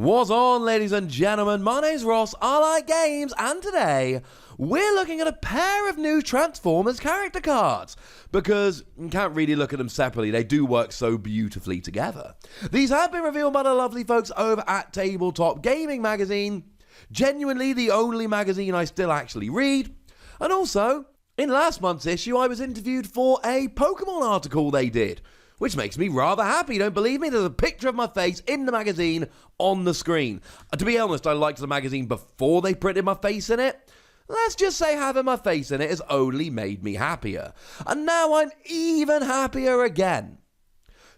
What's on, ladies and gentlemen? My name's Ross, I like games, and today we're looking at a pair of new Transformers character cards, because you can't really look at them separately, they do work so beautifully together. These have been revealed by the lovely folks over at Tabletop Gaming magazine, genuinely the only magazine I still actually read, and also, in last month's issue I was interviewed for a Pokemon article they did, which makes me rather happy. Don't believe me? There's a picture of my face in the magazine on the screen. To be honest, I liked the magazine before they printed my face in it. Let's just say having my face in it has only made me happier. And now I'm even happier again,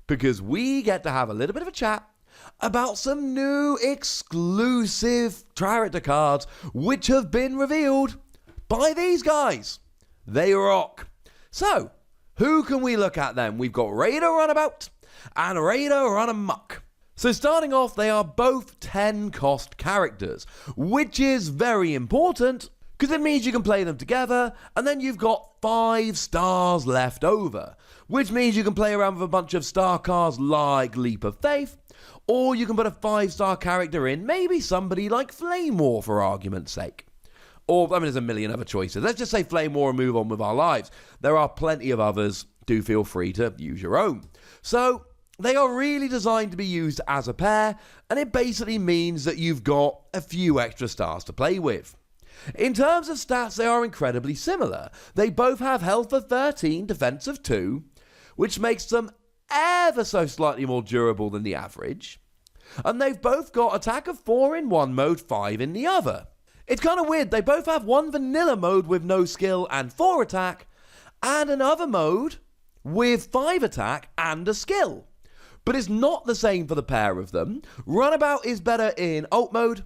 because we get to have a little bit of a chat about some new exclusive character cards which have been revealed by these guys. They rock. So, who can we look at then? We've got Raider Runabout and Raider Runamuck. So starting off, they are both 10 cost characters, which is very important because it means you can play them together, and then you've got 5 stars left over, which means you can play around with a bunch of star cards like Leap of Faith, or you can put a 5-star character in, maybe somebody like Flame War for argument's sake. Or, I mean, there's a million other choices. Let's just say Flame War and move on with our lives. There are plenty of others. Do feel free to use your own. So, they are really designed to be used as a pair, and it basically means that you've got a few extra stars to play with. In terms of stats, they are incredibly similar. They both have health of 13, defense of 2, which makes them ever so slightly more durable than the average. And they've both got attack of 4 in one mode, 5 in the other. It's kind of weird, they both have one vanilla mode with no skill and 4 attack, and another mode with 5 attack and a skill. But it's not the same for the pair of them. Runabout is better in alt mode,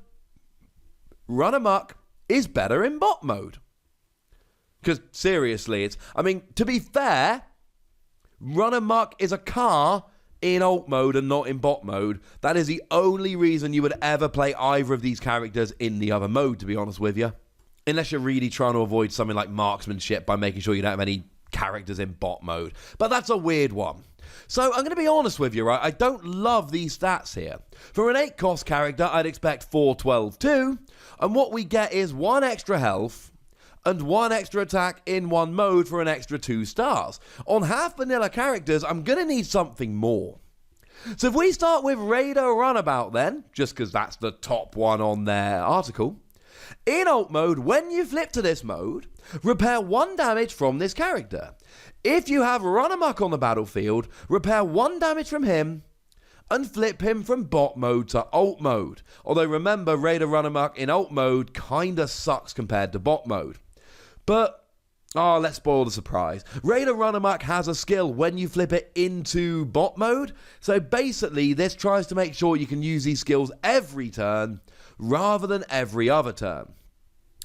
Runamuck is better in bot mode. Because seriously, to be fair, Runamuck is a car in alt mode and not in bot mode. That is the only reason you would ever play either of these characters in the other mode, to be honest with you. Unless you're really trying to avoid something like marksmanship by making sure you don't have any characters in bot mode. But that's a weird one. So I'm going to be honest with you, right? I don't love these stats here. For an 8 cost character, I'd expect 4, 12, 2. And what we get is 1 extra health and 1 extra attack in one mode for an extra 2 stars. On half vanilla characters, I'm going to need something more. So if we start with Raider Runabout then, just because that's the top one on their article, in alt mode, when you flip to this mode, repair 1 damage from this character. If you have Runamuck on the battlefield, repair 1 damage from him and flip him from bot mode to alt mode. Although remember, Raider Runamuck in alt mode kinda sucks compared to bot mode. But, let's spoil the surprise. Raider Runamuck has a skill when you flip it into bot mode. So basically, this tries to make sure you can use these skills every turn rather than every other turn.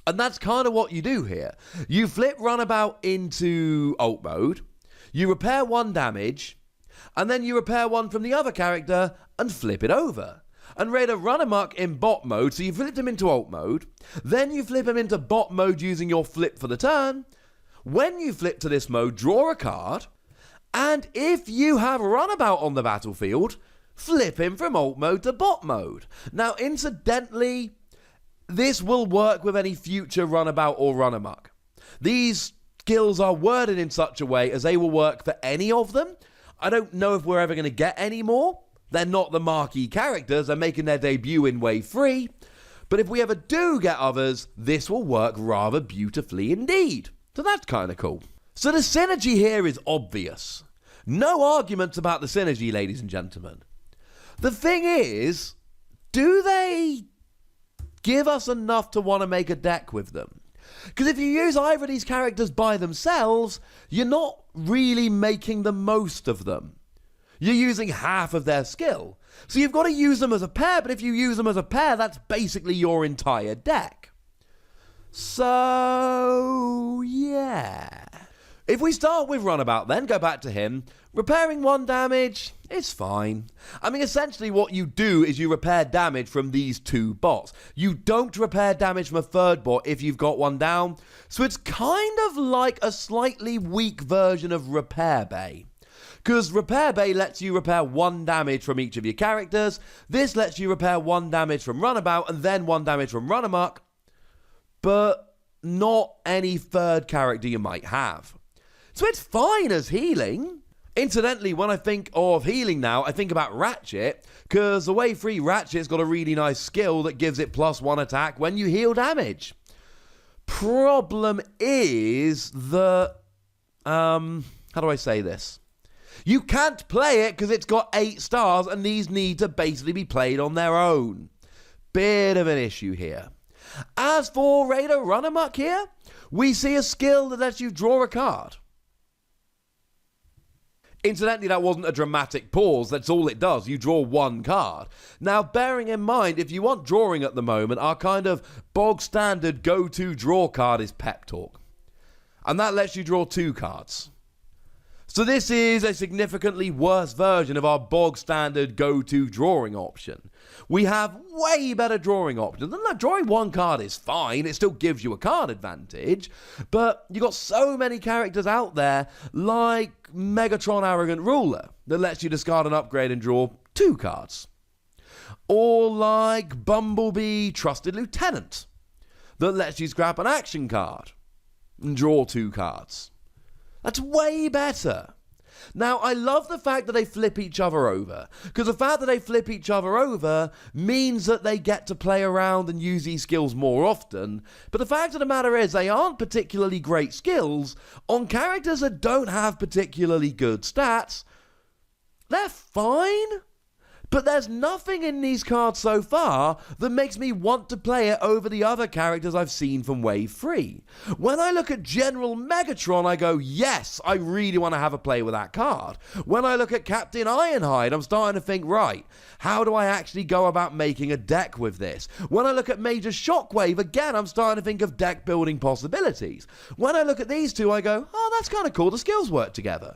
And that's kind of what you do here. You flip Runabout into alt mode, you repair 1 damage, and then you repair 1 from the other character and flip it over. And Raider Runamuck in bot mode, so you flip him into alt mode, then you flip him into bot mode using your flip for the turn. When you flip to this mode, draw a card, and if you have Runabout on the battlefield, flip him from alt mode to bot mode. Now, incidentally, this will work with any future Runabout or Runamuck. These skills are worded in such a way as they will work for any of them. I don't know if we're ever going to get any more. They're not the marquee characters, they're making their debut in Wave 3. But if we ever do get others, this will work rather beautifully indeed. So that's kind of cool. So the synergy here is obvious. No arguments about the synergy, ladies and gentlemen. The thing is, do they give us enough to want to make a deck with them? Because if you use either of these characters by themselves, you're not really making the most of them. You're using half of their skill. So you've got to use them as a pair, but if you use them as a pair, that's basically your entire deck. So, yeah. If we start with Runabout then, go back to him, repairing 1 damage, it's fine. I mean, essentially what you do is you repair damage from these 2 bots. You don't repair damage from a 3rd bot if you've got 1 down, so it's kind of like a slightly weak version of Repair Bay. Because Repair Bay lets you repair 1 damage from each of your characters. This lets you repair 1 damage from Runabout and then 1 damage from Runamuck. But not any third character you might have. So it's fine as healing. Incidentally, when I think of healing now, I think about Ratchet, because the way free Ratchet's got a really nice skill that gives it +1 attack when you heal damage. Problem is that, how do I say this? You can't play it because it's got 8 stars and these need to basically be played on their own. Bit of an issue here. As for Raider Runamuck here, we see a skill that lets you draw a card. Incidentally, that wasn't a dramatic pause, that's all it does, you draw 1 card. Now, bearing in mind, if you want drawing at the moment, our kind of bog standard go-to draw card is Pep Talk. And that lets you draw 2 cards. So this is a significantly worse version of our bog standard go-to drawing option. We have way better drawing options. And that drawing 1 card is fine, it still gives you a card advantage, but you got so many characters out there like Megatron Arrogant Ruler that lets you discard an upgrade and draw 2 cards. Or like Bumblebee Trusted Lieutenant that lets you scrap an action card and draw 2 cards. That's way better. Now, I love the fact that they flip each other over, because the fact that they flip each other over means that they get to play around and use these skills more often, but the fact of the matter is they aren't particularly great skills on characters that don't have particularly good stats. They're fine, but there's nothing in these cards so far that makes me want to play it over the other characters I've seen from Wave 3. When I look at General Megatron, I go, yes, I really want to have a play with that card. When I look at Captain Ironhide, I'm starting to think, right, how do I actually go about making a deck with this? When I look at Major Shockwave, again, I'm starting to think of deck building possibilities. When I look at these two, I go, oh, that's kind of cool, the skills work together.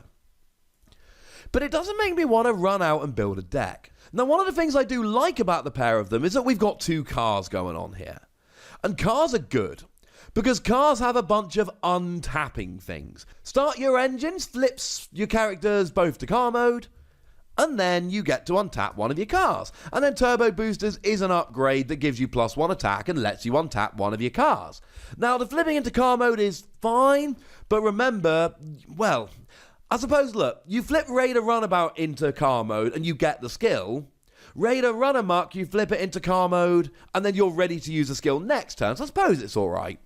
But it doesn't make me want to run out and build a deck. Now, one of the things I do like about the pair of them is that we've got 2 cars going on here. And cars are good, because cars have a bunch of untapping things. Start your engines, flips your characters both to car mode, and then you get to untap one of your cars. And then Turbo Boosters is an upgrade that gives you +1 attack and lets you untap one of your cars. Now, the flipping into car mode is fine, but remember, well, I suppose, look, you flip Raider Runabout into car mode and you get the skill. Raider Runamuck, you flip it into car mode and then you're ready to use the skill next turn, so I suppose it's alright.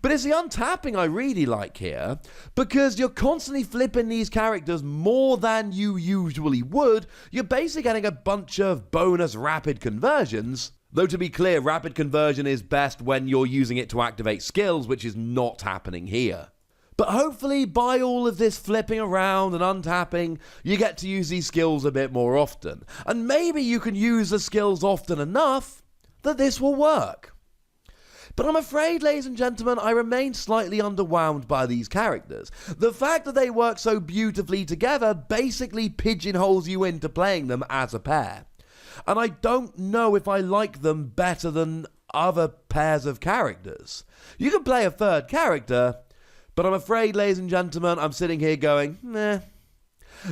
But it's the untapping I really like here, because you're constantly flipping these characters more than you usually would. You're basically getting a bunch of bonus rapid conversions. Though to be clear, rapid conversion is best when you're using it to activate skills, which is not happening here. But hopefully, by all of this flipping around and untapping, you get to use these skills a bit more often. And maybe you can use the skills often enough that this will work. But I'm afraid, ladies and gentlemen, I remain slightly underwhelmed by these characters. The fact that they work so beautifully together basically pigeonholes you into playing them as a pair. And I don't know if I like them better than other pairs of characters. You can play a third character, but I'm afraid, ladies and gentlemen, I'm sitting here going, meh.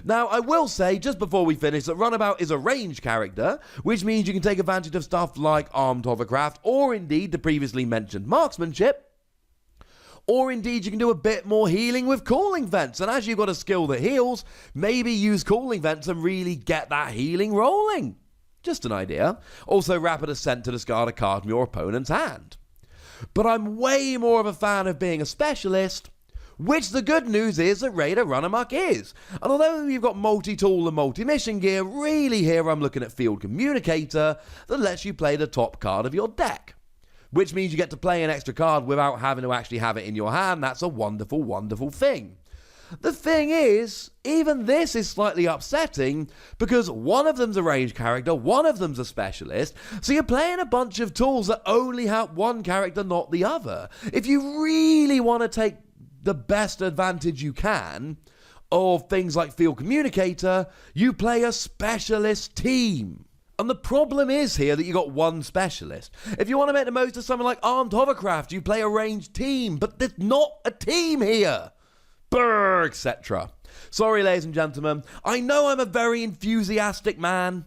Now, I will say, just before we finish, that Runabout is a ranged character, which means you can take advantage of stuff like armed hovercraft, or indeed the previously mentioned marksmanship, or indeed you can do a bit more healing with cooling vents, and as you've got a skill that heals, maybe use cooling vents and really get that healing rolling. Just an idea. Also, rapid ascent to discard a card from your opponent's hand. But I'm way more of a fan of being a specialist, which the good news is that Raider Runamuck is. And although you've got multi-tool and multi-mission gear, really here I'm looking at Field Communicator that lets you play the top card of your deck. Which means you get to play an extra card without having to actually have it in your hand. That's a wonderful, wonderful thing. The thing is, even this is slightly upsetting because one of them's a ranged character, one of them's a specialist, so you're playing a bunch of tools that only help one character, not the other. If you really want to take the best advantage you can of things like Field Communicator, you play a specialist team. And the problem is here that you got one specialist. If you want to make the most of something like armed hovercraft, you play a ranged team, but there's not a team here. Brrr, etc. Sorry, ladies and gentlemen, I know I'm a very enthusiastic man,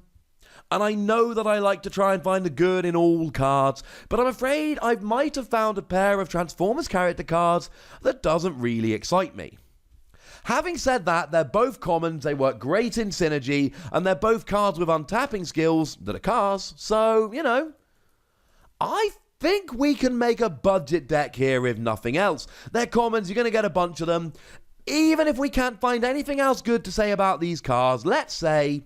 and I know that I like to try and find the good in all cards, but I'm afraid I might have found a pair of Transformers character cards that doesn't really excite me. Having said that, they're both commons, they work great in synergy, and they're both cards with untapping skills that are cars, so, you know, I think we can make a budget deck here if nothing else. They're commons, you're going to get a bunch of them. Even if we can't find anything else good to say about these cards, let's say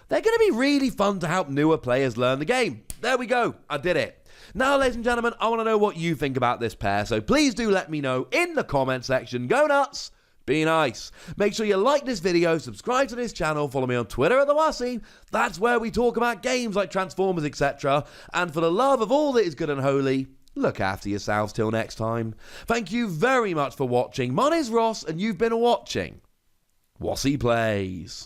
they're going to be really fun to help newer players learn the game. There we go, I did it. Now, ladies and gentlemen, I want to know what you think about this pair, so please do let me know in the comment section. Go nuts! Be nice. Make sure you like this video, subscribe to this channel, follow me on Twitter at the Wossy. That's where we talk about games like Transformers, etc. And for the love of all that is good and holy, look after yourselves till next time. Thank you very much for watching. My name's Ross, and you've been watching Wossy Plays.